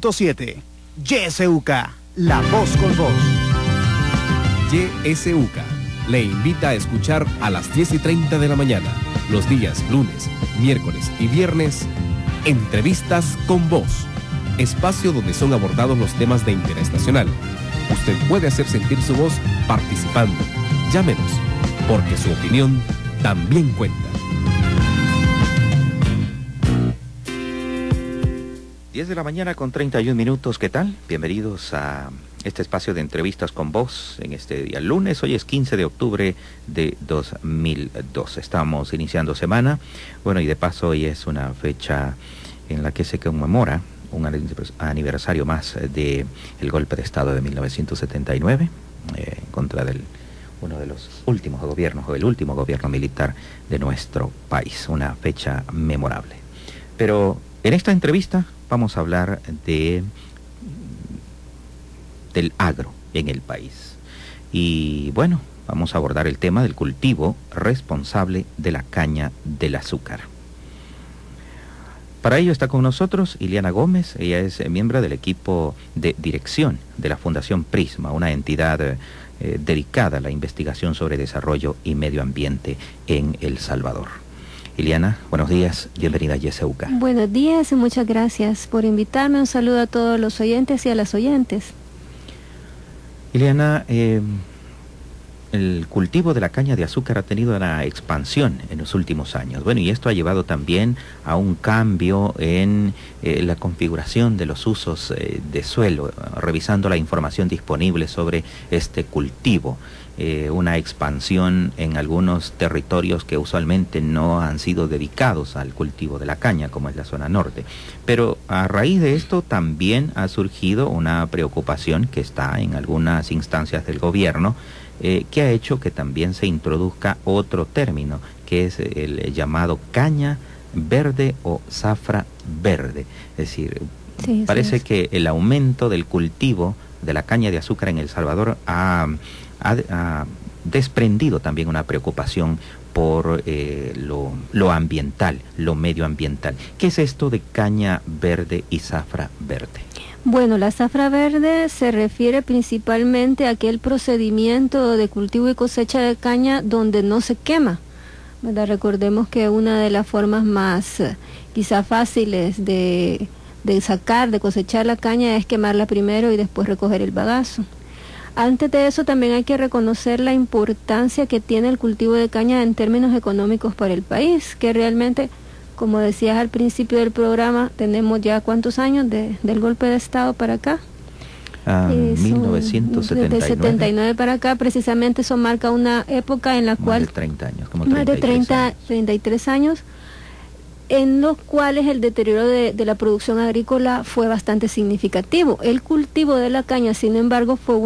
91.7. YSUK, la voz con voz. YSUK le invita a escuchar a las 10:30 de la mañana, los días lunes, miércoles y viernes, Entrevistas con Voz, espacio donde son abordados los temas de interés nacional. Usted puede hacer sentir su voz participando. Llámenos, porque su opinión también cuenta. 10 de la mañana con 31 minutos, ¿qué tal? Bienvenidos a este espacio de Entrevistas con Voz en este día lunes. Hoy es 15 de octubre de 2012. Estamos iniciando semana. Bueno, y de paso hoy es una fecha en la que se conmemora un aniversario más del golpe de Estado de 1979 en contra del uno de los últimos gobiernos, o el último gobierno militar de nuestro país. Una fecha memorable. Pero en esta entrevista vamos a hablar del agro en el país. Y bueno, vamos a abordar el tema del cultivo responsable de la caña del azúcar. Para ello está con nosotros Ileana Gómez. Ella es miembro del equipo de dirección de la Fundación Prisma, una entidad dedicada a la investigación sobre desarrollo y medio ambiente en El Salvador. Ileana, buenos días, bienvenida a YSUK. Buenos días y muchas gracias por invitarme. Un saludo a todos los oyentes y a las oyentes. Ileana, el cultivo de la caña de azúcar ha tenido una expansión en los últimos años. Bueno, y esto ha llevado también a un cambio en la configuración de los usos de suelo, revisando la información disponible sobre este cultivo. Una expansión en algunos territorios que usualmente no han sido dedicados al cultivo de la caña, como es la zona norte. Pero a raíz de esto también ha surgido una preocupación que está en algunas instancias del gobierno, que ha hecho que también se introduzca otro término, que es el llamado caña verde o zafra verde. Es decir, sí, parece que el aumento del cultivo de la caña de azúcar en El Salvador ha desprendido también una preocupación por lo ambiental, lo medioambiental. ¿Qué es esto de caña verde y zafra verde? Bueno, la zafra verde se refiere principalmente a aquel procedimiento de cultivo y cosecha de caña donde no se quema, ¿verdad? Recordemos que una de las formas más quizá fáciles de cosechar la caña es quemarla primero y después recoger el bagazo. Antes de eso también hay que reconocer la importancia que tiene el cultivo de caña en términos económicos para el país, que realmente, como decías al principio del programa, tenemos ya ¿cuántos años del golpe de Estado para acá? 1979. Desde 79 para acá, precisamente eso marca una época en la cual... Más de 30 años, como más de 33 años, en los cuales el deterioro de la producción agrícola fue bastante significativo. El cultivo de la caña, sin embargo, fue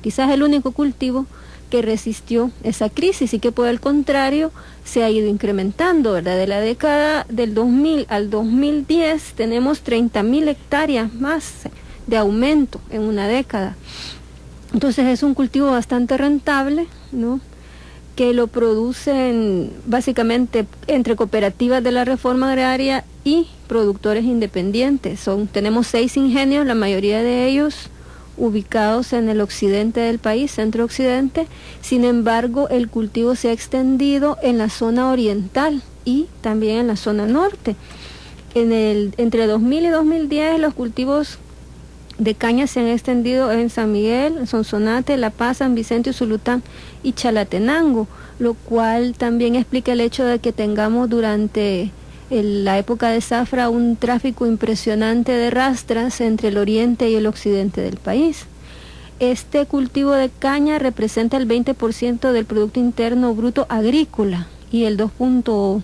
quizás el único cultivo que resistió esa crisis y que por el contrario se ha ido incrementando, ¿verdad? De la década del 2000 al 2010 tenemos 30.000 hectáreas más de aumento en una década. Entonces es un cultivo bastante rentable, ¿no?, que lo producen básicamente entre cooperativas de la reforma agraria y productores independientes. Tenemos 6 ingenios, la mayoría de ellos ubicados en el occidente del país, centro-occidente. Sin embargo, el cultivo se ha extendido en la zona oriental y también en la zona norte. Entre 2000 y 2010 los cultivos de caña se han extendido en San Miguel, Sonsonate, La Paz, San Vicente, Usulután y Chalatenango, lo cual también explica el hecho de que tengamos durante la época de zafra un tráfico impresionante de rastras entre el oriente y el occidente del país. Este cultivo de caña representa el 20% del Producto Interno Bruto agrícola y el 2.3%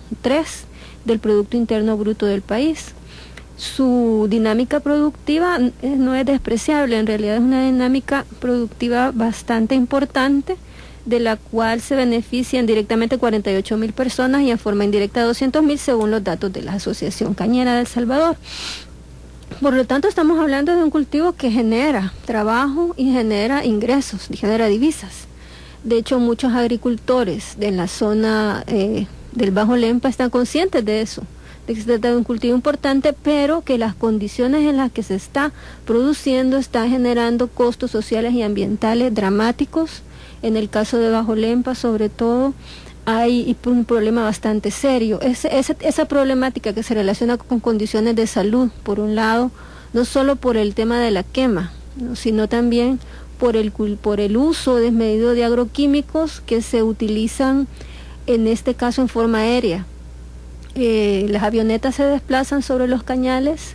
del Producto Interno Bruto del país. Su dinámica productiva no es despreciable, en realidad es una dinámica productiva bastante importante, de la cual se benefician directamente 48.000 personas y en forma indirecta 200.000 según los datos de la Asociación Cañera de El Salvador. Por lo tanto, estamos hablando de un cultivo que genera trabajo y genera ingresos, y genera divisas. De hecho, muchos agricultores de la zona del Bajo Lempa están conscientes de eso, de que se trata de un cultivo importante, pero que las condiciones en las que se está produciendo están generando costos sociales y ambientales dramáticos. En el caso de Bajo Lempa, sobre todo, hay un problema bastante serio. Esa problemática que se relaciona con condiciones de salud, por un lado, no solo por el tema de la quema, ¿no?, sino también por el uso desmedido de agroquímicos que se utilizan, en este caso, en forma aérea. Las avionetas se desplazan sobre los cañales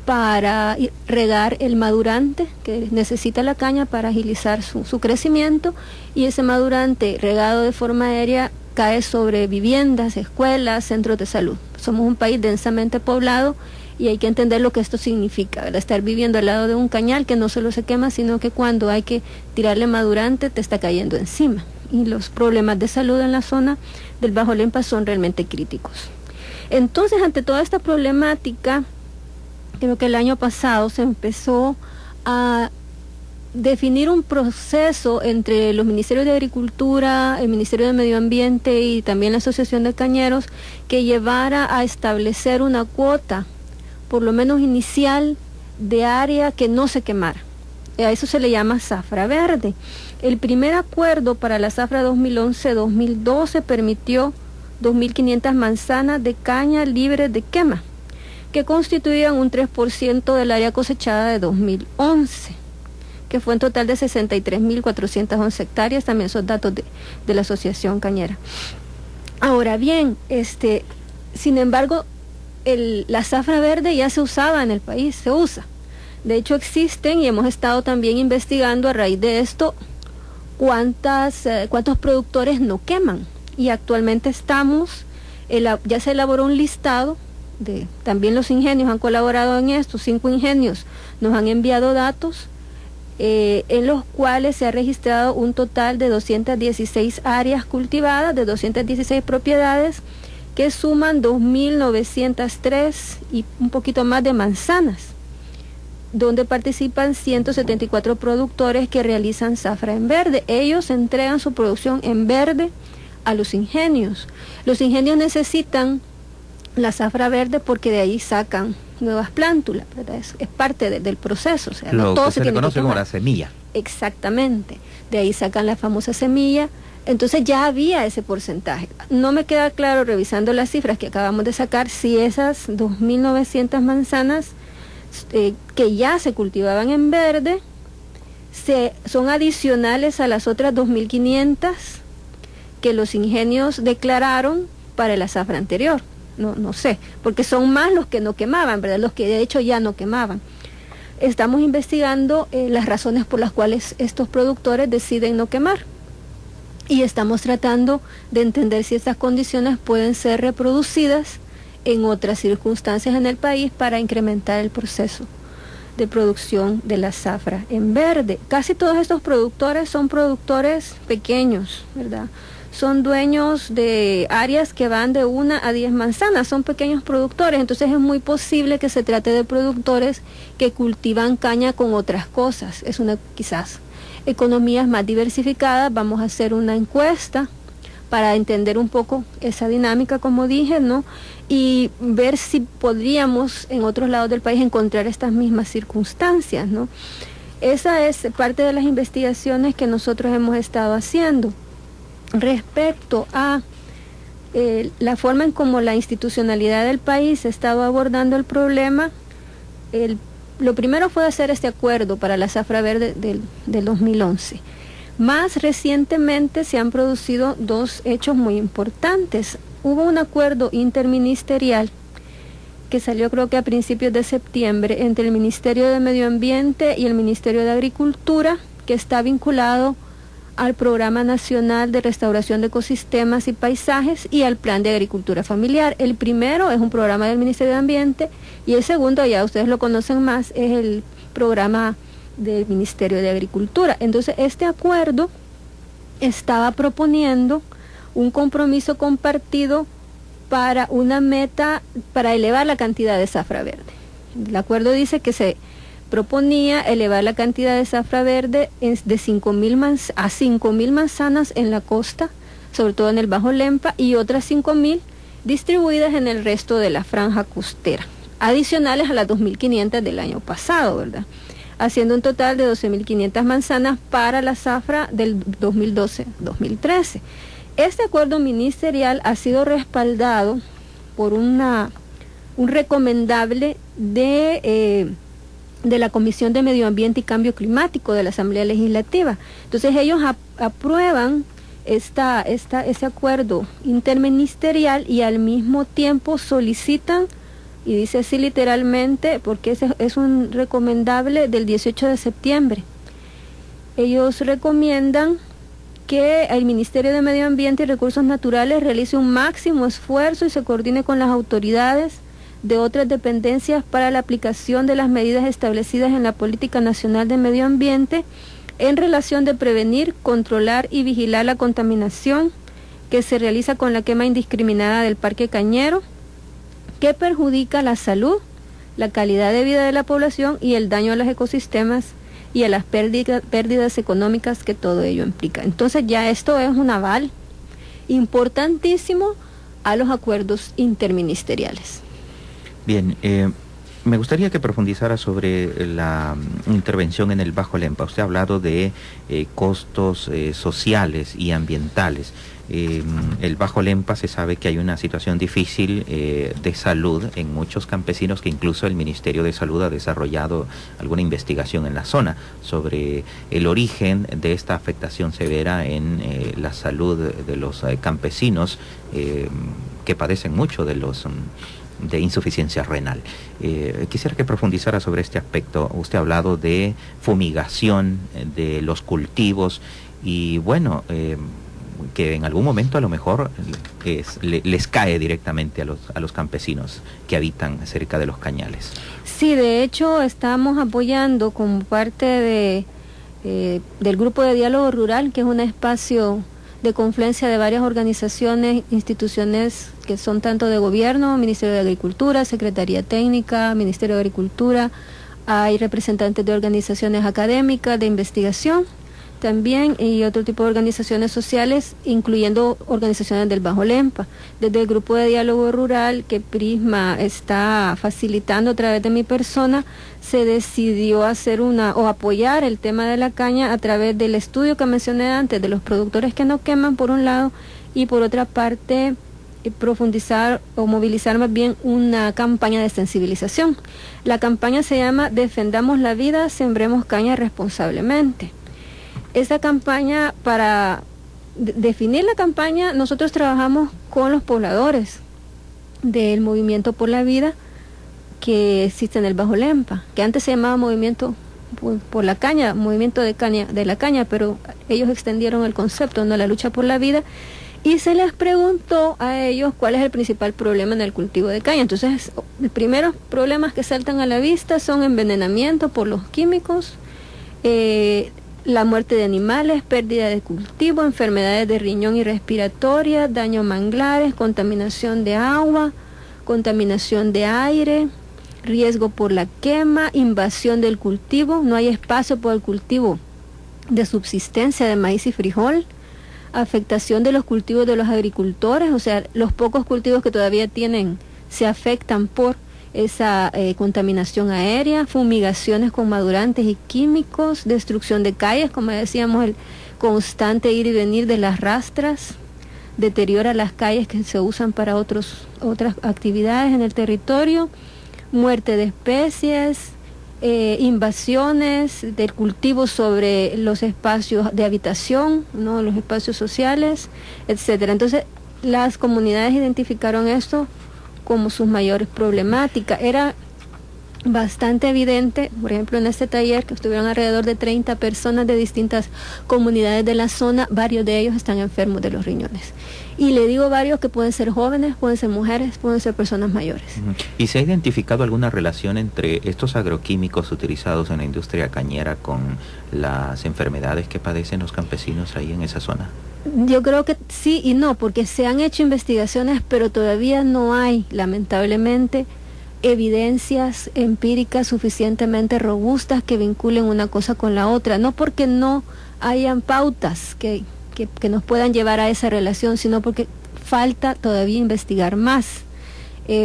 para regar el madurante que necesita la caña para agilizar su crecimiento, y ese madurante regado de forma aérea cae sobre viviendas, escuelas, centros de salud. Somos un país densamente poblado y hay que entender lo que esto significa, ¿verdad? Estar viviendo al lado de un cañal que no solo se quema, sino que cuando hay que tirarle madurante te está cayendo encima. Y los problemas de salud en la zona del Bajo Lempa son realmente críticos. Entonces, ante toda esta problemática, creo que el año pasado se empezó a definir un proceso entre los ministerios de Agricultura, el Ministerio de Medio Ambiente y también la Asociación de Cañeros, que llevara a establecer una cuota, por lo menos inicial, de área que no se quemara. A eso se le llama zafra verde. El primer acuerdo para la zafra 2011-2012 permitió 2.500 manzanas de caña libres de quema, que constituían un 3% del área cosechada de 2011, que fue en total de 63.411 hectáreas. También son datos de la Asociación Cañera. Ahora bien, sin embargo, la zafra verde ya se usaba en el país, se usa. De hecho, existen, y hemos estado también investigando a raíz de esto, cuántos productores no queman. Y actualmente ya se elaboró un listado, también los ingenios han colaborado en esto, 5 ingenios nos han enviado datos, en los cuales se ha registrado un total de 216 áreas cultivadas, de 216 propiedades, que suman 2.903 y un poquito más de manzanas, donde participan 174 productores que realizan zafra en verde. Ellos entregan su producción en verde a los ingenios. Los ingenios necesitan la zafra verde porque de ahí sacan nuevas plántulas, ¿verdad? Es parte del proceso. O sea, lo no todo que se le conoce como la semilla. Exactamente. De ahí sacan la famosa semilla. Entonces ya había ese porcentaje. No me queda claro, revisando las cifras que acabamos de sacar, si esas 2.900 manzanas que ya se cultivaban en verde son adicionales a las otras 2.500 que los ingenios declararon para la zafra anterior. No sé, porque son más los que no quemaban, ¿verdad? Los que de hecho ya no quemaban. Estamos investigando las razones por las cuales estos productores deciden no quemar. Y estamos tratando de entender si estas condiciones pueden ser reproducidas en otras circunstancias en el país para incrementar el proceso de producción de la zafra en verde. Casi todos estos productores son productores pequeños, ¿verdad? Son dueños de áreas que van de 1 a 10 manzanas, son pequeños productores, entonces es muy posible que se trate de productores que cultivan caña con otras cosas. Es quizás economías más diversificadas. Vamos a hacer una encuesta para entender un poco esa dinámica, como dije, ¿no? Y ver si podríamos en otros lados del país encontrar estas mismas circunstancias, ¿no? Esa es parte de las investigaciones que nosotros hemos estado haciendo. Respecto a la forma en cómo la institucionalidad del país ha estado abordando el problema, lo primero fue hacer este acuerdo para la zafra verde del 2011. Más recientemente se han producido 2 hechos muy importantes. Hubo un acuerdo interministerial que salió, creo que a principios de septiembre, entre el Ministerio de Medio Ambiente y el Ministerio de Agricultura, que está vinculado al Programa Nacional de Restauración de Ecosistemas y Paisajes y al Plan de Agricultura Familiar. El primero es un programa del Ministerio de Ambiente y el segundo, ya ustedes lo conocen más, es el programa del Ministerio de Agricultura. Entonces, este acuerdo estaba proponiendo un compromiso compartido para una meta, para elevar la cantidad de zafra verde. El acuerdo dice que se proponía elevar la cantidad de zafra verde de 5.000 a 5.000 manzanas en la costa, sobre todo en el Bajo Lempa, y otras 5.000 distribuidas en el resto de la franja costera, adicionales a las 2.500 del año pasado, ¿verdad? Haciendo un total de 12.500 manzanas para la zafra del 2012-2013. Este acuerdo ministerial ha sido respaldado por un recomendable de la Comisión de Medio Ambiente y Cambio Climático de la Asamblea Legislativa. Entonces ellos aprueban ese acuerdo interministerial y al mismo tiempo solicitan, y dice así literalmente, porque es un recomendable del 18 de septiembre. Ellos recomiendan que el Ministerio de Medio Ambiente y Recursos Naturales realice un máximo esfuerzo y se coordine con las autoridades de otras dependencias para la aplicación de las medidas establecidas en la Política Nacional de Medio Ambiente en relación de prevenir, controlar y vigilar la contaminación que se realiza con la quema indiscriminada del Parque Cañero, que perjudica la salud, la calidad de vida de la población y el daño a los ecosistemas y a las pérdidas económicas que todo ello implica. Entonces ya esto es un aval importantísimo a los acuerdos interministeriales. Bien, me gustaría que profundizara sobre la intervención en el Bajo Lempa. Usted ha hablado de costos sociales y ambientales. El Bajo Lempa se sabe que hay una situación difícil de salud en muchos campesinos, que incluso el Ministerio de Salud ha desarrollado alguna investigación en la zona sobre el origen de esta afectación severa en la salud de los campesinos que padecen mucho de insuficiencia renal. Quisiera que profundizara sobre este aspecto. Usted ha hablado de fumigación de los cultivos y bueno, que en algún momento a lo mejor les cae directamente a los campesinos que habitan cerca de los cañales. Sí, de hecho estamos apoyando como parte del Grupo de Diálogo Rural, que es un espacio de confluencia de varias organizaciones, instituciones que son tanto de gobierno, Ministerio de Agricultura, Secretaría Técnica, Ministerio de Agricultura, hay representantes de organizaciones académicas, de investigación también, y otro tipo de organizaciones sociales, incluyendo organizaciones del Bajo Lempa. Desde el Grupo de Diálogo Rural, que Prisma está facilitando a través de mi persona, se decidió apoyar el tema de la caña a través del estudio que mencioné antes, de los productores que no queman, por un lado, y por otra parte, profundizar o movilizar más bien una campaña de sensibilización. La campaña se llama Defendamos la vida, sembremos caña responsablemente. Esa campaña, para definir la campaña, nosotros trabajamos con los pobladores del Movimiento por la Vida que existe en el Bajo Lempa, que antes se llamaba Movimiento por la Caña, Movimiento de la Caña, pero ellos extendieron el concepto, ¿no?, la lucha por la vida, y se les preguntó a ellos cuál es el principal problema en el cultivo de caña. Entonces, los primeros problemas que saltan a la vista son envenenamiento por los químicos, la muerte de animales, pérdida de cultivo, enfermedades de riñón y respiratoria, daño a manglares, contaminación de agua, contaminación de aire, riesgo por la quema, invasión del cultivo, no hay espacio por el cultivo de subsistencia de maíz y frijol, afectación de los cultivos de los agricultores, o sea, los pocos cultivos que todavía tienen se afectan por esa contaminación aérea, fumigaciones con madurantes y químicos, destrucción de calles, como decíamos, el constante ir y venir de las rastras, deteriora las calles que se usan para otras actividades en el territorio, muerte de especies, invasiones del cultivo sobre los espacios de habitación, ¿no?, los espacios sociales, etcétera. Entonces, las comunidades identificaron esto como sus mayores problemáticas. Era bastante evidente, por ejemplo, en este taller, que estuvieron alrededor de 30 personas de distintas comunidades de la zona, varios de ellos están enfermos de los riñones. Y le digo varios que pueden ser jóvenes, pueden ser mujeres, pueden ser personas mayores. ¿Y se ha identificado alguna relación entre estos agroquímicos utilizados en la industria cañera con las enfermedades que padecen los campesinos ahí en esa zona? Yo creo que sí y no, porque se han hecho investigaciones, pero todavía no hay, lamentablemente, evidencias empíricas suficientemente robustas que vinculen una cosa con la otra. No porque no hayan pautas que nos puedan llevar a esa relación, sino porque falta todavía investigar más.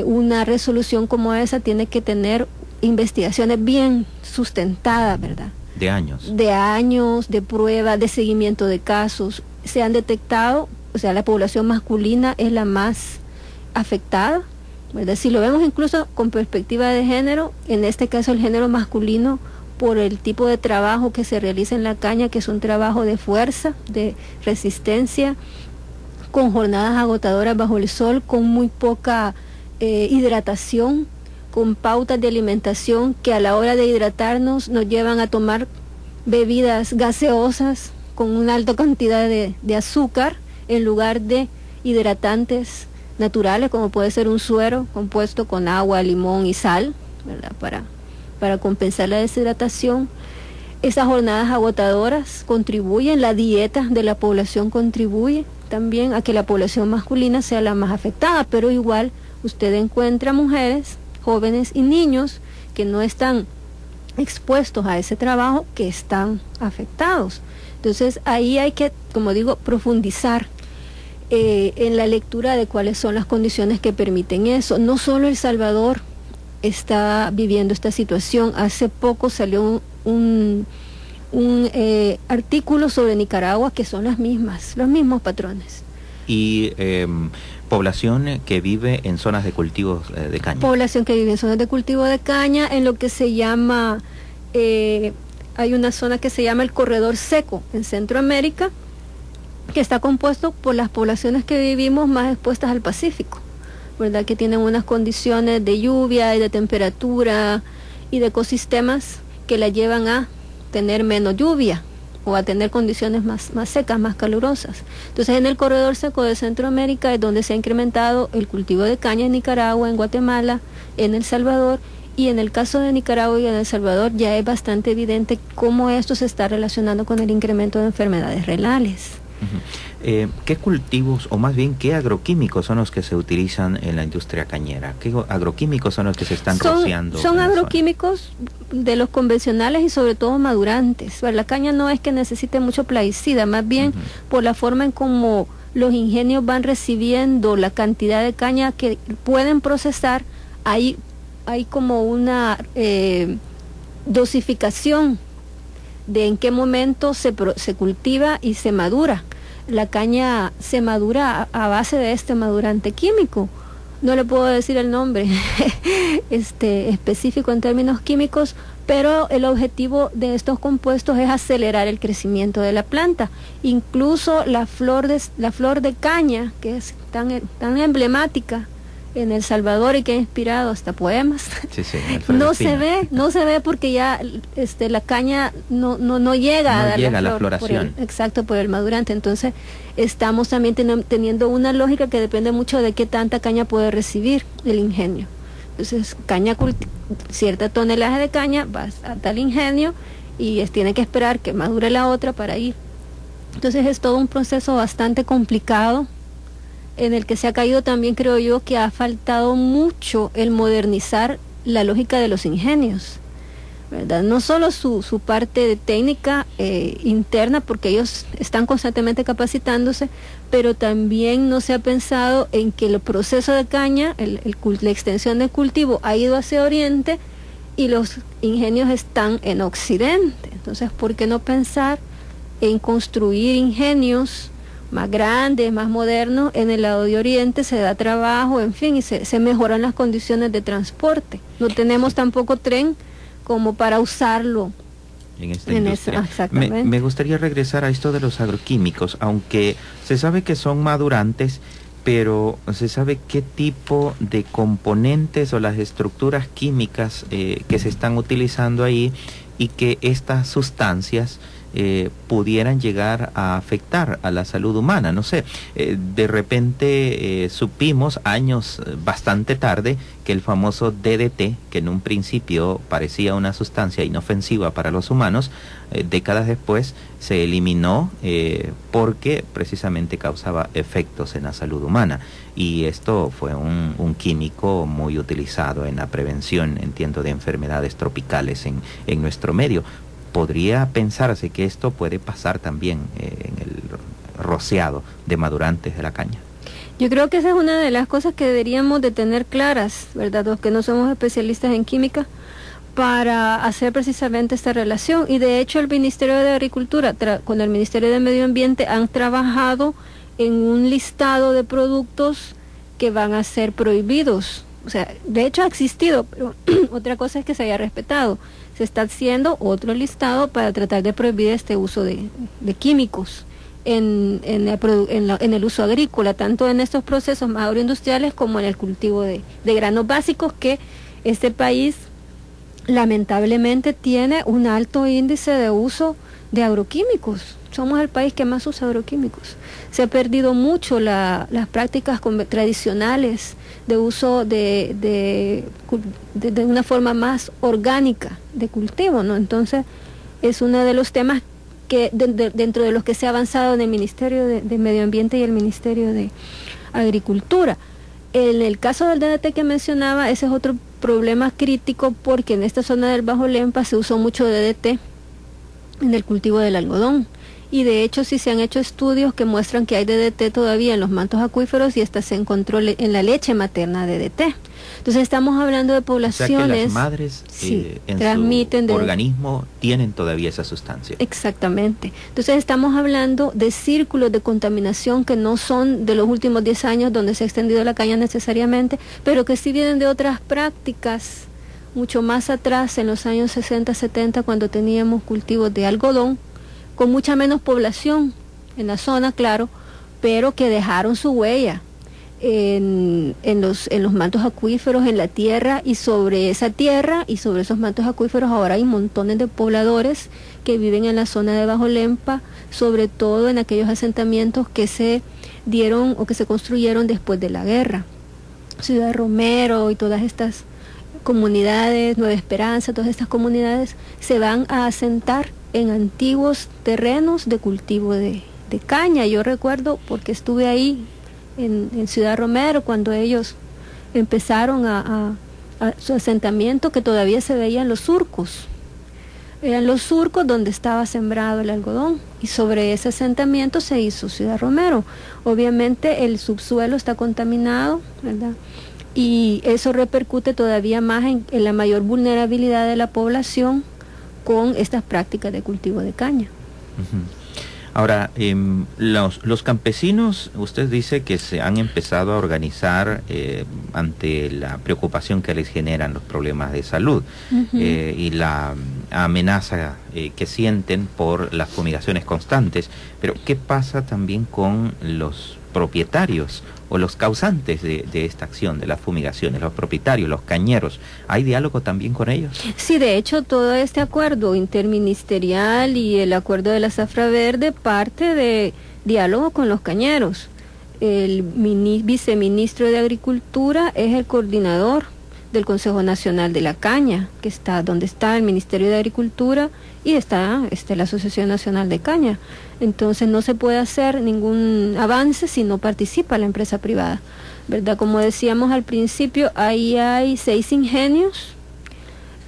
Una resolución como esa tiene que tener investigaciones bien sustentadas, ¿verdad? De años. De años, de prueba, de seguimiento de casos. Se han detectado, o sea, la población masculina es la más afectada, ¿verdad? Si lo vemos incluso con perspectiva de género, en este caso el género masculino, por el tipo de trabajo que se realiza en la caña, que es un trabajo de fuerza, de resistencia, con jornadas agotadoras bajo el sol, con muy poca hidratación, con pautas de alimentación que a la hora de hidratarnos nos llevan a tomar bebidas gaseosas con una alta cantidad de azúcar en lugar de hidratantes naturales, como puede ser un suero compuesto con agua, limón y sal, ¿verdad? Para compensar la deshidratación. Esas jornadas agotadoras contribuyen, la dieta de la población contribuye también a que la población masculina sea la más afectada, pero igual usted encuentra mujeres, jóvenes y niños que no están expuestos a ese trabajo, que están afectados. Entonces ahí hay que, como digo, profundizar en la lectura de cuáles son las condiciones que permiten eso. No solo El Salvador está viviendo esta situación. Hace poco salió un artículo sobre Nicaragua que son los mismos patrones. Y población que vive en zonas de cultivos de caña. Población que vive en zonas de cultivo de caña, en lo que se llama, hay una zona que se llama el Corredor Seco en Centroamérica, que está compuesto por las poblaciones que vivimos más expuestas al Pacífico, ¿verdad? Que tienen unas condiciones de lluvia y de temperatura y de ecosistemas que la llevan a tener menos lluvia o a tener condiciones más secas, más calurosas. Entonces en el Corredor Seco de Centroamérica es donde se ha incrementado el cultivo de caña en Nicaragua, en Guatemala, en El Salvador, y en el caso de Nicaragua y en El Salvador ya es bastante evidente cómo esto se está relacionando con el incremento de enfermedades renales. ¿Qué cultivos, o más bien qué agroquímicos son los que se utilizan en la industria cañera? ¿Qué agroquímicos son los que se están rociando? Son agroquímicos de los convencionales y sobre todo madurantes. La caña no es que necesite mucho plaguicida, más bien por la forma en cómo los ingenios van recibiendo la cantidad de caña que pueden procesar, hay como una dosificación de en qué momento se cultiva y se madura. La caña se madura a base de este madurante químico. No le puedo decir el nombre específico en términos químicos, pero el objetivo de estos compuestos es acelerar el crecimiento de la planta. Incluso la flor de caña, que es tan emblemática en El Salvador y que ha inspirado hasta poemas, no se ve porque ya la caña no llega a dar la floración. Por el madurante. Entonces estamos también teniendo una lógica que depende mucho de qué tanta caña puede recibir el ingenio. Entonces cierta tonelaje de caña va a tal ingenio y tiene que esperar que madure la otra para ir. Entonces es todo un proceso bastante complicado, en el que se ha caído también, creo yo, que ha faltado mucho el modernizar la lógica de los ingenios, ¿verdad? No solo su parte técnica interna, porque ellos están constantemente capacitándose, pero también no se ha pensado en que el proceso de caña, la extensión del cultivo ha ido hacia oriente y los ingenios están en occidente. Entonces, ¿por qué no pensar en construir ingenios más grandes, más modernos en el lado de oriente? Se da trabajo, en fin, y se mejoran las condiciones de transporte. No tenemos tampoco tren como para usarlo en esta industria. Me gustaría regresar a esto de los agroquímicos, aunque se sabe que son madurantes, pero se sabe qué tipo de componentes o las estructuras químicas que se están utilizando ahí, y que estas sustancias pudieran llegar a afectar a la salud humana. No sé, de repente supimos años bastante tarde que el famoso DDT, que en un principio parecía una sustancia inofensiva para los humanos, décadas después se eliminó porque precisamente causaba efectos en la salud humana. Y esto fue un químico muy utilizado en la prevención, entiendo, de enfermedades tropicales en nuestro medio. ¿Podría pensarse que esto puede pasar también en el rociado de madurantes de la caña? Yo creo que esa es una de las cosas que deberíamos de tener claras, ¿verdad? Los que no somos especialistas en química, para hacer precisamente esta relación. Y de hecho el Ministerio de Agricultura con el Ministerio de Medio Ambiente han trabajado en un listado de productos que van a ser prohibidos. O sea, de hecho ha existido, pero otra cosa es que se haya respetado. Se está haciendo otro listado para tratar de prohibir este uso de químicos en el uso agrícola, tanto en estos procesos más agroindustriales como en el cultivo de granos básicos, que este país lamentablemente tiene un alto índice de uso de agroquímicos. Somos el país que más usa agroquímicos. Se ha perdido mucho las prácticas tradicionales de uso de una forma más orgánica de cultivo, ¿no? Entonces, es uno de los temas que dentro de los que se ha avanzado en el Ministerio de Medio Ambiente y el Ministerio de Agricultura. En el caso del DDT que mencionaba, ese es otro problema crítico, porque en esta zona del Bajo Lempa se usó mucho DDT en el cultivo del algodón. Y de hecho sí se han hecho estudios que muestran que hay DDT todavía en los mantos acuíferos, y hasta se encontró en la leche materna DDT. Entonces estamos hablando de poblaciones... O sea que las madres en transmiten su organismo tienen todavía esa sustancia. Exactamente. Entonces estamos hablando de círculos de contaminación que no son de los últimos 10 años donde se ha extendido la caña necesariamente, pero que sí vienen de otras prácticas mucho más atrás, en los años 60, 70, cuando teníamos cultivos de algodón, con mucha menos población en la zona, claro, pero que dejaron su huella en los mantos acuíferos, en la tierra, y sobre esa tierra y sobre esos mantos acuíferos ahora hay montones de pobladores que viven en la zona de Bajo Lempa, sobre todo en aquellos asentamientos que se dieron o que se construyeron después de la guerra. Ciudad Romero y todas estas comunidades, Nueva Esperanza, todas estas comunidades se van a asentar en antiguos terrenos de cultivo de caña. Yo recuerdo, porque estuve ahí en Ciudad Romero cuando ellos empezaron a su asentamiento, que todavía se veían los surcos. Eran los surcos donde estaba sembrado el algodón, y sobre ese asentamiento se hizo Ciudad Romero. Obviamente el subsuelo está contaminado, ¿verdad? Y eso repercute todavía más en la mayor vulnerabilidad de la población con estas prácticas de cultivo de caña. Ahora, los campesinos, usted dice que se han empezado a organizar ante la preocupación que les generan los problemas de salud y la amenaza que sienten por las fumigaciones constantes, pero ¿qué pasa también con los propietarios o los causantes de esta acción, de las fumigaciones, los propietarios, los cañeros? ¿Hay diálogo también con ellos? Sí, de hecho todo este acuerdo interministerial y el acuerdo de la zafra verde parte de diálogo con los cañeros. El viceministro de Agricultura es el coordinador del Consejo Nacional de la Caña, que está donde está el Ministerio de Agricultura y está la Asociación Nacional de Caña. Entonces no se puede hacer ningún avance si no participa la empresa privada, ¿verdad? Como decíamos al principio, ahí hay 6 ingenios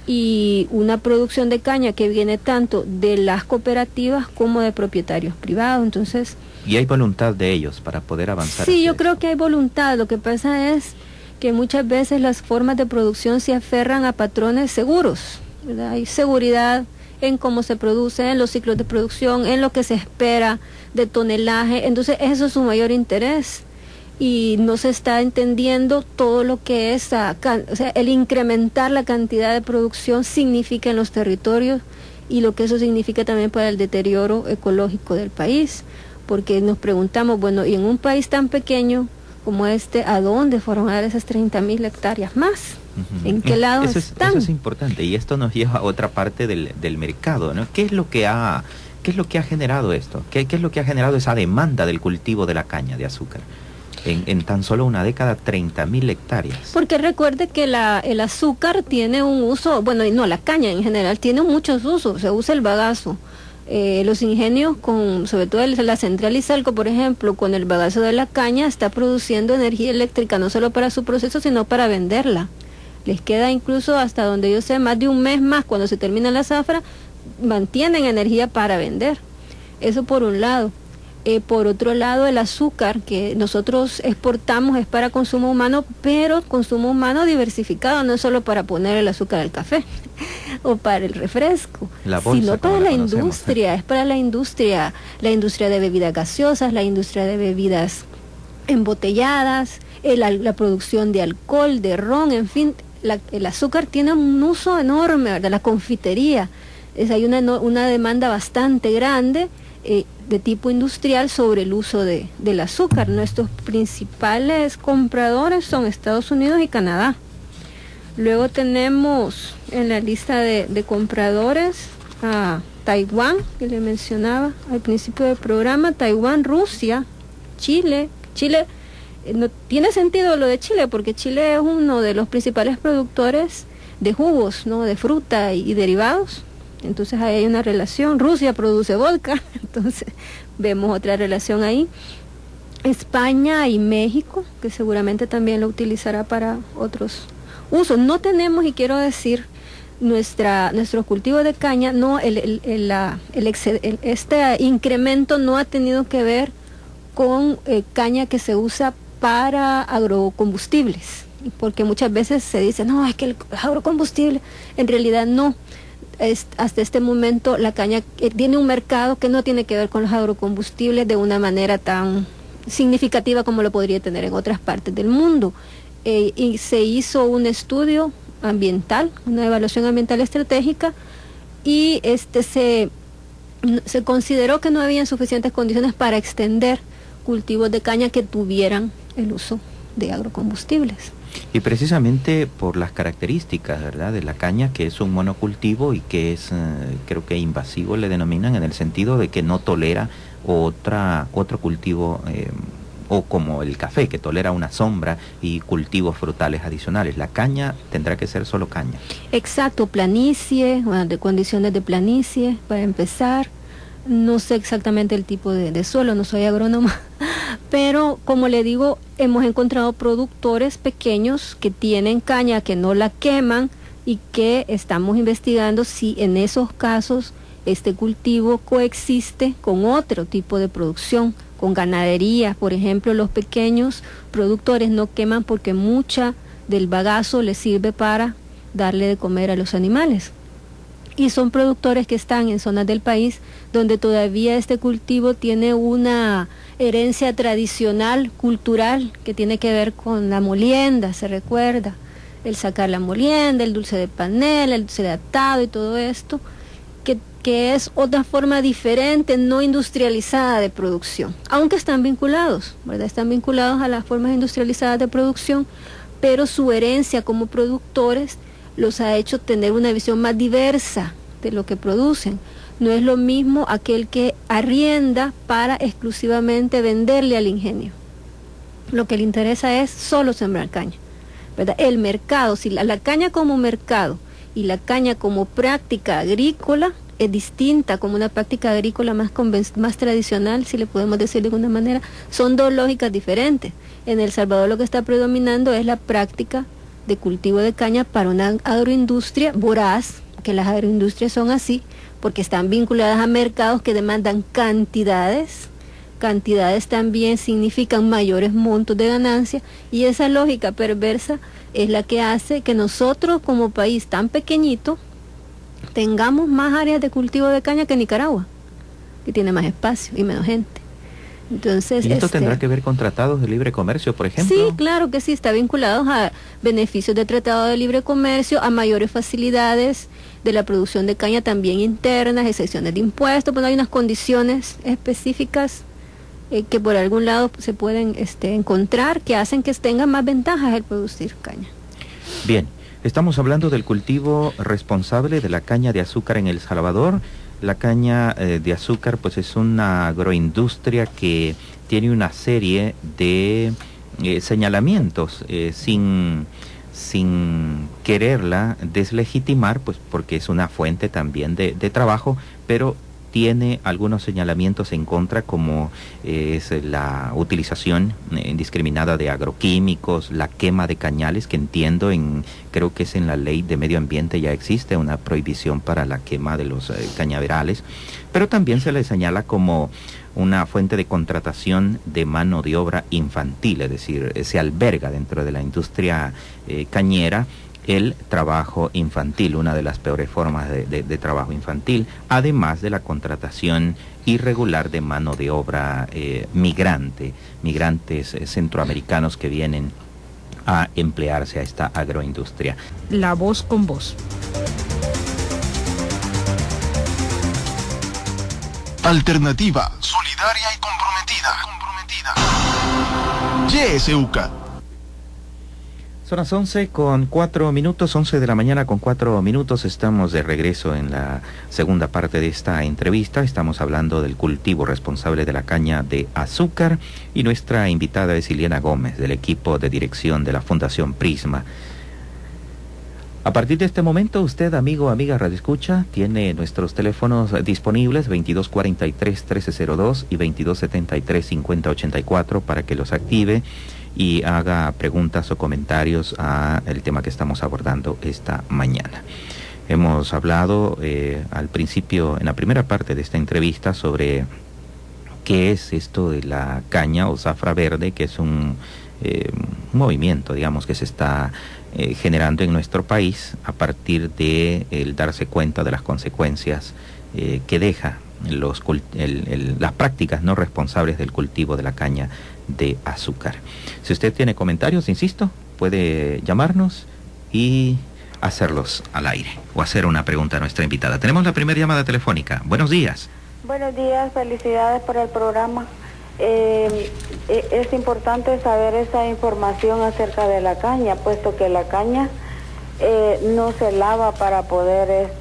y una producción de caña que viene tanto de las cooperativas como de propietarios privados. Entonces, ¿y hay voluntad de ellos para poder avanzar? Sí, yo creo que hay voluntad. Lo que pasa es que muchas veces las formas de producción se aferran a patrones seguros, ¿verdad? Hay seguridad en cómo se produce, en los ciclos de producción, en lo que se espera de tonelaje. Entonces eso es su mayor interés, y no se está entendiendo todo lo que es, o sea, el incrementar la cantidad de producción significa en los territorios, y lo que eso significa también para el deterioro ecológico del país, porque nos preguntamos, bueno, y en un país tan pequeño como este, ¿a dónde fueron a dar esas 30.000 hectáreas más? ¿En qué lado están? Eso es importante, y esto nos lleva a otra parte del mercado, ¿no? ¿Qué es lo que ha generado esto? ¿Qué es lo que ha generado esa demanda del cultivo de la caña de azúcar? En tan solo una década, 30.000 hectáreas. Porque recuerde que el azúcar tiene un uso, bueno, no, la caña en general tiene muchos usos. Se usa el bagazo. Los ingenios, sobre todo la central Izalco, por ejemplo, con el bagazo de la caña, está produciendo energía eléctrica no solo para su proceso, sino para venderla. Les queda incluso, hasta donde yo sé, más de un mes más, cuando se termina la zafra, mantienen energía para vender. Eso por un lado. Por otro lado, el azúcar que nosotros exportamos es para consumo humano, pero consumo humano diversificado, no es solo para poner el azúcar al café o para el refresco, sino para la industria, es para la industria de bebidas gaseosas, la industria de bebidas embotelladas, la producción de alcohol, de ron, en fin, el azúcar tiene un uso enorme, ¿verdad? La confitería, hay una demanda bastante grande de tipo industrial sobre el uso del azúcar. Nuestros principales compradores son Estados Unidos y Canadá. Luego tenemos en la lista de compradores a Taiwán, que le mencionaba al principio del programa, Taiwán, Rusia, Chile. No tiene sentido lo de Chile, porque Chile es uno de los principales productores de jugos, ¿no? De fruta y derivados. Entonces ahí hay una relación. Rusia produce vodka, entonces vemos otra relación ahí. España y México, que seguramente también lo utilizará para otros usos. No tenemos, y quiero decir, nuestro cultivo de caña, no, este incremento no ha tenido que ver con caña que se usa para agrocombustibles, porque muchas veces se dice, no, es que el agrocombustible, en realidad no. Hasta este momento la caña tiene un mercado que no tiene que ver con los agrocombustibles de una manera tan significativa como lo podría tener en otras partes del mundo. Y se hizo un estudio ambiental, una evaluación ambiental estratégica, y se consideró que no habían suficientes condiciones para extender cultivos de caña que tuvieran el uso de agrocombustibles. Y precisamente por las características, ¿verdad?, de la caña, que es un monocultivo y que es, creo que invasivo le denominan, en el sentido de que no tolera otro cultivo, o como el café, que tolera una sombra y cultivos frutales adicionales. La caña tendrá que ser solo caña. Exacto, planicie, de condiciones de planicie, para empezar. No sé exactamente el tipo de suelo, no soy agrónoma, pero como le digo, hemos encontrado productores pequeños que tienen caña, que no la queman, y que estamos investigando si en esos casos este cultivo coexiste con otro tipo de producción, con ganadería. Por ejemplo, los pequeños productores no queman porque mucha del bagazo les sirve para darle de comer a los animales. Y son productores que están en zonas del país donde todavía este cultivo tiene una herencia tradicional, cultural, que tiene que ver con la molienda, se recuerda, el sacar la molienda, el dulce de panela, el dulce de atado y todo esto, que es otra forma diferente, no industrializada de producción, aunque están vinculados, ¿verdad? Están vinculados a las formas industrializadas de producción, pero su herencia como productores los ha hecho tener una visión más diversa de lo que producen. No es lo mismo aquel que arrienda para exclusivamente venderle al ingenio. Lo que le interesa es solo sembrar caña, ¿verdad? El mercado, si la caña como mercado y la caña como práctica agrícola es distinta, como una práctica agrícola más tradicional, si le podemos decir de alguna manera, son dos lógicas diferentes. En El Salvador lo que está predominando es la práctica de cultivo de caña para una agroindustria voraz, que las agroindustrias son así, porque están vinculadas a mercados que demandan cantidades también significan mayores montos de ganancia, y esa lógica perversa es la que hace que nosotros como país tan pequeñito tengamos más áreas de cultivo de caña que Nicaragua, que tiene más espacio y menos gente. Entonces, ¿y esto tendrá que ver con tratados de libre comercio, por ejemplo? Sí, claro que sí, está vinculado a beneficios de tratado de libre comercio, a mayores facilidades de la producción de caña también internas, excepciones de impuestos. Bueno, hay unas condiciones específicas que por algún lado se pueden encontrar, que hacen que tengan más ventajas el producir caña. Bien, estamos hablando del cultivo responsable de la caña de azúcar en El Salvador. La caña de azúcar pues es una agroindustria que tiene una serie de señalamientos sin quererla deslegitimar, pues porque es una fuente también de trabajo, pero tiene algunos señalamientos en contra, como es la utilización indiscriminada de agroquímicos, la quema de cañales, que entiendo, creo que es en la ley de medio ambiente ya existe una prohibición para la quema de los cañaverales, pero también se le señala como una fuente de contratación de mano de obra infantil, es decir, se alberga dentro de la industria cañera el trabajo infantil, una de las peores formas de trabajo infantil, además de la contratación irregular de mano de obra migrantes centroamericanos que vienen a emplearse a esta agroindustria. La Voz con Voz. Alternativa, solidaria y comprometida. YSUCA. Son las 11 de la mañana con 4 minutos. Estamos de regreso en la segunda parte de esta entrevista. Estamos hablando del cultivo responsable de la caña de azúcar y nuestra invitada es Iliana Gómez, del equipo de dirección de la Fundación Prisma. A partir de este momento, usted, amigo o amiga radioescucha, tiene nuestros teléfonos disponibles 2243-1302 y 2273-5084 para que los active y haga preguntas o comentarios a el tema que estamos abordando esta mañana. Hemos hablado al principio, en la primera parte de esta entrevista, sobre qué es esto de la caña o zafra verde, que es un movimiento, digamos, que se está generando en nuestro país a partir de el darse cuenta de las consecuencias que deja las prácticas no responsables del cultivo de la caña de azúcar. Si usted tiene comentarios, insisto, puede llamarnos y hacerlos al aire o hacer una pregunta a nuestra invitada. Tenemos la primera llamada telefónica. Buenos días. Buenos días, felicidades por el programa. Es importante saber esa información acerca de la caña, puesto que la caña no se lava para poder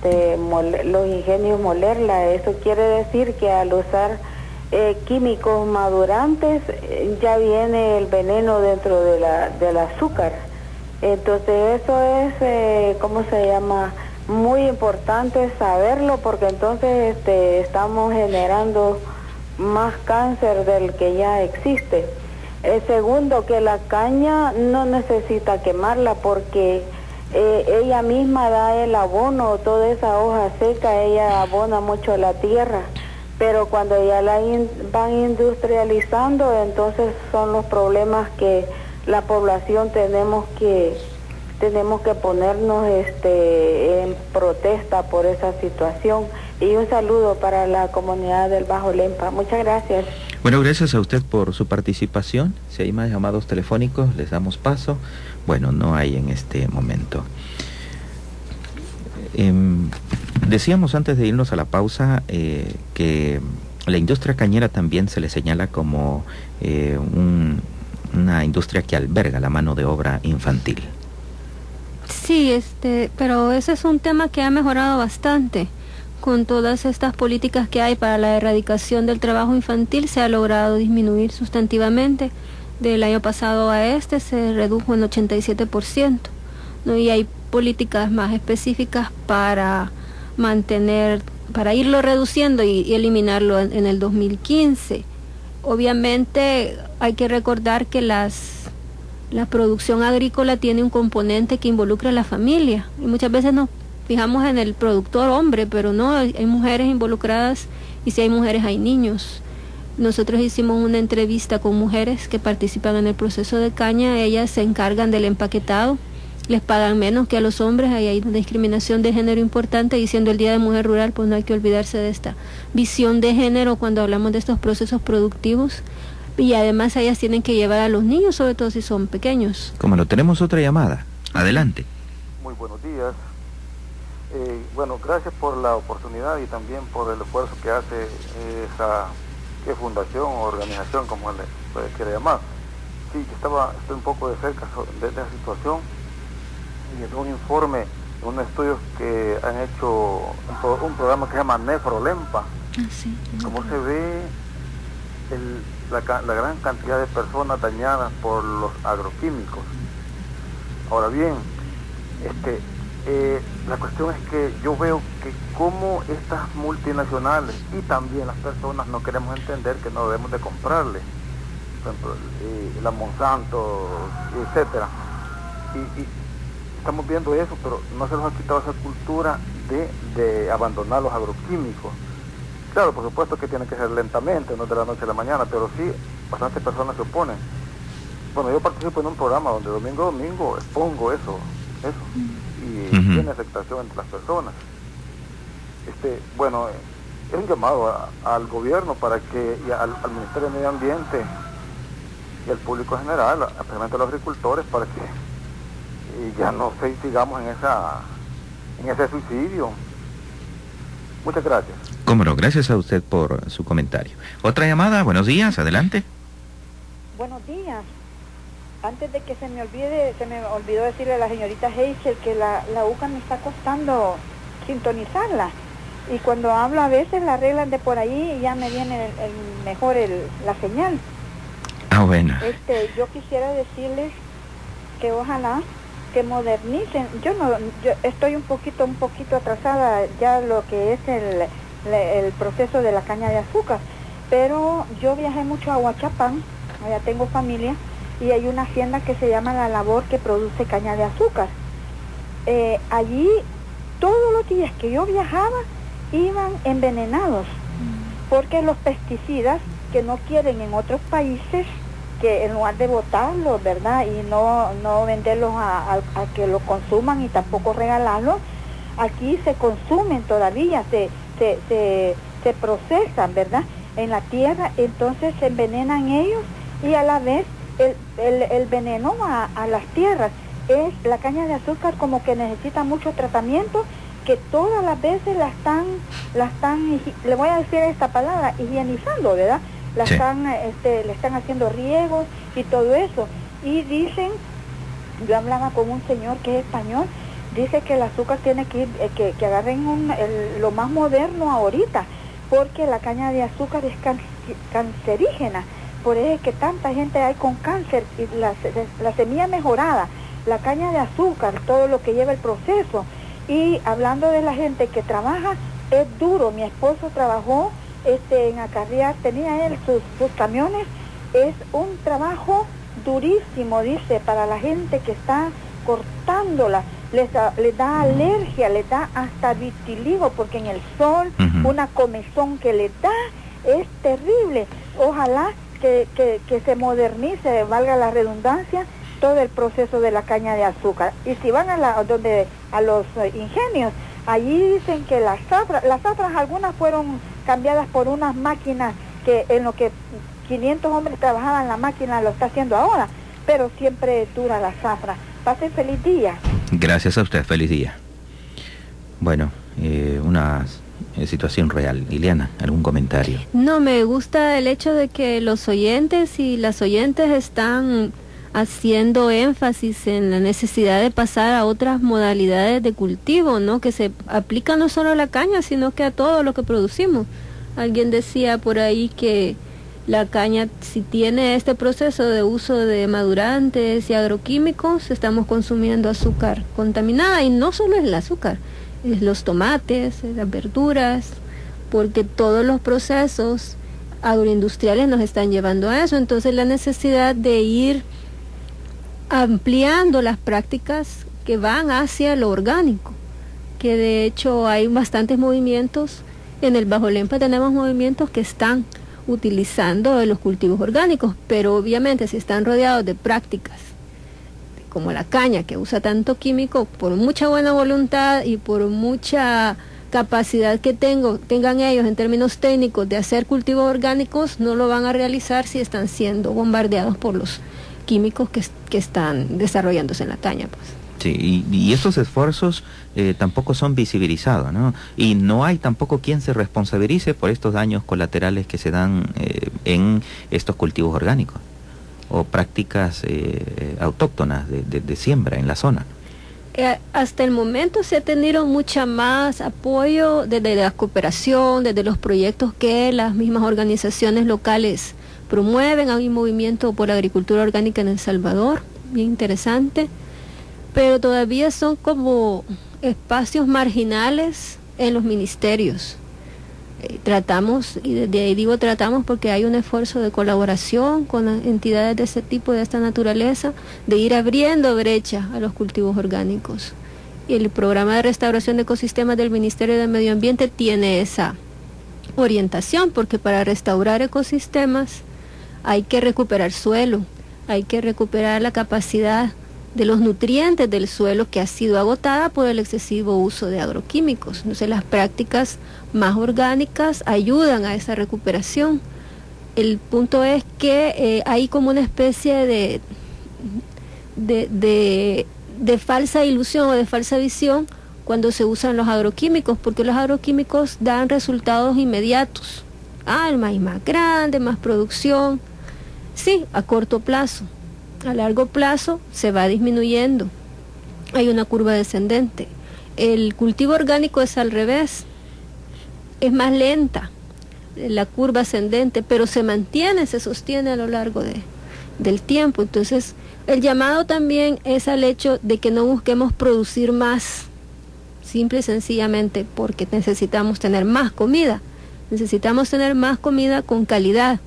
los ingenios molerla. Eso quiere decir que al usar químicos madurantes ya viene el veneno dentro del azúcar. Entonces eso es, ¿cómo se llama? Muy importante saberlo, porque entonces estamos generando más cáncer del que ya existe. Segundo, que la caña no necesita quemarla porque ella misma da el abono, toda esa hoja seca, ella abona mucho la tierra, pero cuando ya la van industrializando, entonces son los problemas que la población tenemos que ponernos en protesta por esa situación. Y un saludo para la comunidad del Bajo Lempa. Muchas gracias. Bueno, gracias a usted por su participación. Si hay más llamados telefónicos, les damos paso. Bueno, no hay en este momento. Decíamos antes de irnos a la pausa que la industria cañera también se le señala como una industria que alberga la mano de obra infantil. Sí, pero ese es un tema que ha mejorado bastante. Con todas estas políticas que hay para la erradicación del trabajo infantil, se ha logrado disminuir sustantivamente. Del año pasado a se redujo en 87%, ¿no? Y hay políticas más específicas para irlo reduciendo y eliminarlo en el 2015. Obviamente hay que recordar que la producción agrícola tiene un componente que involucra a la familia, y muchas veces nos fijamos en el productor hombre, pero no, hay mujeres involucradas, y si hay mujeres hay niños. Nosotros hicimos una entrevista con mujeres que participan en el proceso de caña. Ellas se encargan del empaquetado, les pagan menos que a los hombres. Ahí hay una discriminación de género importante, y siendo el Día de Mujer Rural, pues no hay que olvidarse de esta visión de género cuando hablamos de estos procesos productivos. Y además ellas tienen que llevar a los niños, sobre todo si son pequeños. Como no, tenemos otra llamada. Adelante. Muy buenos días. Bueno, gracias por la oportunidad y también por el esfuerzo que hace esa fundación o organización, como le quiere llamar. Sí, estoy un poco de cerca de esta situación, y en un informe, unos estudios que han hecho un programa que se llama Nefrolempa. Sí. Como se ve la gran cantidad de personas dañadas por los agroquímicos. Ahora bien, la cuestión es que yo veo que como estas multinacionales y también las personas no queremos entender que no debemos de comprarle, por ejemplo, la Monsanto, etcétera, y estamos viendo eso, pero no se nos ha quitado esa cultura de abandonar los agroquímicos. Claro, por supuesto que tiene que ser lentamente, no de la noche a la mañana, pero sí, bastantes personas se oponen. Bueno, yo participo en un programa donde domingo a domingo expongo eso, y tiene aceptación entre las personas. Bueno, es un llamado al gobierno para que, y al Ministerio de Medio Ambiente y al público en general, especialmente a los agricultores, para que ya no sigamos en ese suicidio. Muchas gracias. Cómo no, gracias a usted por su comentario. Otra llamada, buenos días, adelante. Buenos días. Antes de que se me olvidó decirle a la señorita Heichel que la UCA me está costando sintonizarla. Y cuando hablo a veces la arreglan de por ahí y ya me viene mejor la señal. Ah, bueno. Yo quisiera decirles que ojalá que modernicen. Yo estoy un poquito atrasada ya lo que es el proceso de la caña de azúcar, pero yo viajé mucho a Huachapán, allá tengo familia, y hay una hacienda que se llama La Labor que produce caña de azúcar. Allí todos los días que yo viajaba iban envenenados, porque los pesticidas que no quieren en otros países, que en lugar de botarlos, ¿verdad? Y no venderlos a que lo consuman y tampoco regalarlos, aquí se consumen todavía, se procesan, ¿verdad? En la tierra, entonces se envenenan ellos y a la vez el veneno a las tierras. La caña de azúcar como que necesita mucho tratamiento, que todas las veces la están, le voy a decir esta palabra, higienizando, ¿verdad? Le están haciendo riegos y todo eso. Y dicen, yo hablaba con un señor que es español, dice que el azúcar tiene que ir, que agarren lo más moderno ahorita, porque la caña de azúcar es cancerígena. Por eso es que tanta gente hay con cáncer, y la semilla mejorada, la caña de azúcar, todo lo que lleva el proceso. Y hablando de la gente que trabaja, es duro. Mi esposo trabajó en acarrear, tenía él sus camiones, es un trabajo durísimo, dice, para la gente que está cortándola, les da alergia, les da hasta vitiligo, porque en el sol, una comezón que les da, es terrible. Ojalá que se modernice, valga la redundancia, todo el proceso de la caña de azúcar. Y si van a los ingenios, allí dicen que las zafras algunas fueron cambiadas por unas máquinas que en lo que 500 hombres trabajaban, la máquina lo está haciendo ahora, pero siempre dura la zafra. Pasen feliz día. Gracias a usted, feliz día. Bueno, una situación real. Liliana, ¿algún comentario? No, me gusta el hecho de que los oyentes y las oyentes están haciendo énfasis en la necesidad de pasar a otras modalidades de cultivo, ¿no? Que se aplica no solo a la caña, sino que a todo lo que producimos. Alguien decía por ahí que la caña, si tiene este proceso de uso de madurantes y agroquímicos, estamos consumiendo azúcar contaminada, y no solo es el azúcar, es los tomates, las verduras, porque todos los procesos agroindustriales nos están llevando a eso. Entonces la necesidad de ir ampliando las prácticas que van hacia lo orgánico, que de hecho hay bastantes movimientos. En el Bajo Lempa tenemos movimientos que están utilizando los cultivos orgánicos, pero obviamente si están rodeados de prácticas como la caña, que usa tanto químico, por mucha buena voluntad y por mucha capacidad que tengan ellos en términos técnicos de hacer cultivos orgánicos, no lo van a realizar si están siendo bombardeados por los químicos que están desarrollándose en la caña, pues. Sí, y estos esfuerzos tampoco son visibilizados, ¿no? Y no hay tampoco quien se responsabilice por estos daños colaterales que se dan en estos cultivos orgánicos o prácticas autóctonas de siembra en la zona. Hasta el momento se ha tenido mucha más apoyo desde la cooperación, desde los proyectos que las mismas organizaciones locales promueven. Hay un movimiento por agricultura orgánica en El Salvador, bien interesante, pero todavía son como espacios marginales en los ministerios. Tratamos, y desde ahí digo tratamos porque hay un esfuerzo de colaboración con entidades de ese tipo, de esta naturaleza, de ir abriendo brecha a los cultivos orgánicos. Y el programa de restauración de ecosistemas del Ministerio de Medio Ambiente tiene esa orientación, porque para restaurar ecosistemas hay que recuperar suelo, hay que recuperar la capacidad de los nutrientes del suelo que ha sido agotada por el excesivo uso de agroquímicos. Entonces las prácticas más orgánicas ayudan a esa recuperación. El punto es que hay como una especie de falsa ilusión o de falsa visión cuando se usan los agroquímicos, porque los agroquímicos dan resultados inmediatos. El maíz más grande, más producción. Sí, a corto plazo. A largo plazo se va disminuyendo. Hay una curva descendente. El cultivo orgánico es al revés. Es más lenta la curva ascendente, pero se mantiene, se sostiene a lo largo del tiempo. Entonces, el llamado también es al hecho de que no busquemos producir más, simple y sencillamente porque necesitamos tener más comida. Necesitamos tener más comida con calidad.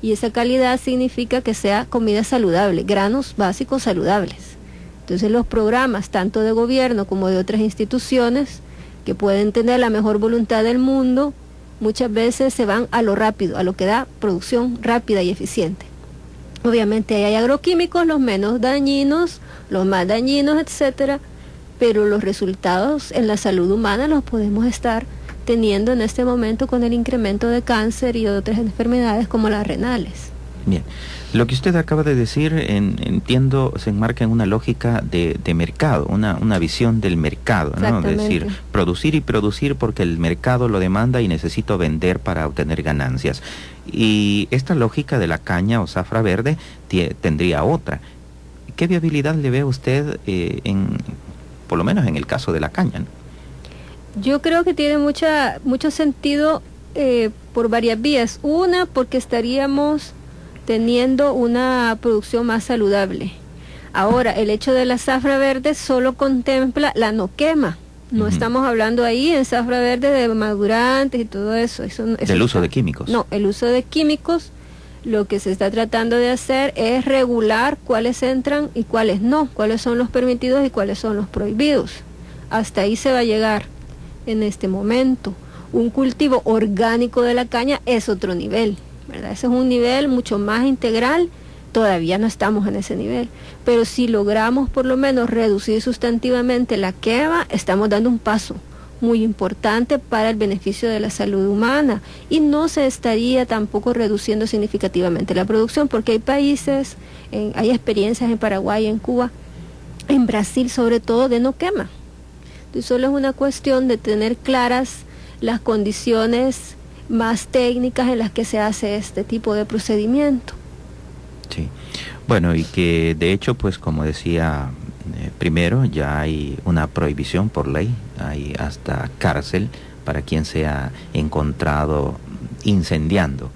Y esa calidad significa que sea comida saludable, granos básicos saludables. Entonces los programas, tanto de gobierno como de otras instituciones, que pueden tener la mejor voluntad del mundo, muchas veces se van a lo rápido, a lo que da producción rápida y eficiente. Obviamente hay agroquímicos, los menos dañinos, los más dañinos, etcétera, pero los resultados en la salud humana los podemos estar teniendo en este momento con el incremento de cáncer y otras enfermedades como las renales. Bien, lo que usted acaba de decir, entiendo, se enmarca en una lógica de mercado, una visión del mercado, ¿no? Es decir, producir y producir porque el mercado lo demanda y necesito vender para obtener ganancias. Y esta lógica de la caña o zafra verde tendría otra. ¿Qué viabilidad le ve usted, por lo menos en el caso de la caña, ¿no? Yo creo que tiene mucho sentido por varias vías. Una, porque estaríamos teniendo una producción más saludable. Ahora, el hecho de la zafra verde solo contempla la no quema. No estamos hablando ahí en zafra verde de madurantes y todo eso. ¿Del uso de químicos? No, el uso de químicos, lo que se está tratando de hacer es regular cuáles entran y cuáles no, cuáles son los permitidos y cuáles son los prohibidos. Hasta ahí se va a llegar en este momento. Un cultivo orgánico de la caña es otro nivel, ¿verdad? Ese es un nivel mucho más integral. Todavía no estamos en ese nivel, pero si logramos por lo menos reducir sustantivamente la quema, estamos dando un paso muy importante para el beneficio de la salud humana, y no se estaría tampoco reduciendo significativamente la producción, porque hay países, hay experiencias en Paraguay, en Cuba, en Brasil sobre todo, de no quema. Entonces solo es una cuestión de tener claras las condiciones más técnicas en las que se hace este tipo de procedimiento. Sí, bueno, y que de hecho, pues como decía primero, ya hay una prohibición por ley, hay hasta cárcel para quien sea encontrado incendiando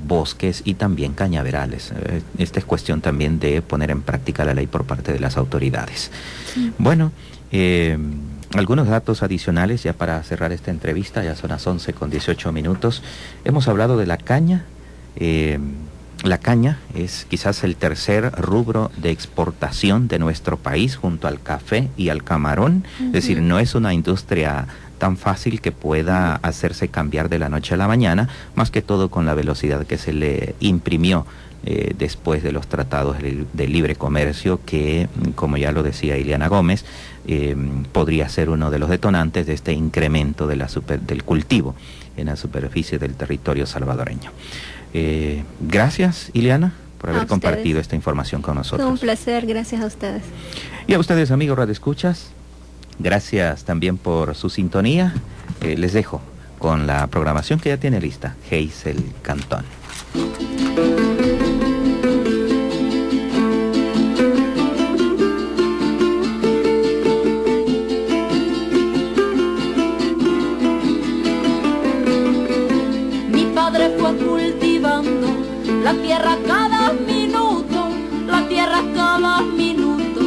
bosques y también cañaverales. Esta es cuestión también de poner en práctica la ley por parte de las autoridades. Sí. Bueno, algunos datos adicionales ya para cerrar esta entrevista, ya son las 11:18. Hemos hablado de la caña. La caña es quizás el tercer rubro de exportación de nuestro país junto al café y al camarón. Es decir, no es una industria tan fácil que pueda hacerse cambiar de la noche a la mañana, más que todo con la velocidad que se le imprimió después de los tratados de libre comercio que, como ya lo decía Ileana Gómez, podría ser uno de los detonantes de este incremento de del cultivo en la superficie del territorio salvadoreño. Gracias, Ileana, por haber compartido esta información con nosotros. Fue un placer, gracias a ustedes. Y a ustedes, amigos radioescuchas, gracias también por su sintonía. Les dejo con la programación que ya tiene lista, Hazel Cantón. La tierra cada minuto, la tierra cada minuto.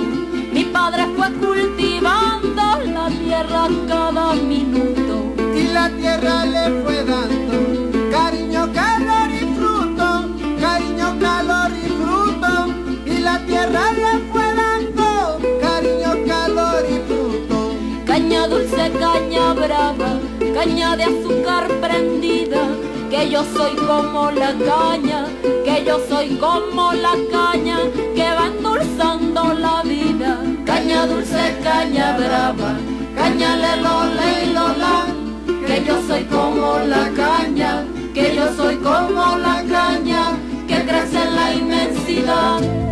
Mi padre fue cultivando la tierra cada minuto. Y la tierra le fue dando cariño, calor y fruto, cariño, calor y fruto. Y la tierra le fue dando cariño, calor y fruto. Caña dulce, caña brava, caña de azúcar prendida, que yo soy como la caña, que yo soy como la caña, que va endulzando la vida. Caña dulce, caña brava, caña le y lola, que yo soy como la caña, que yo soy como la caña, que crece en la inmensidad.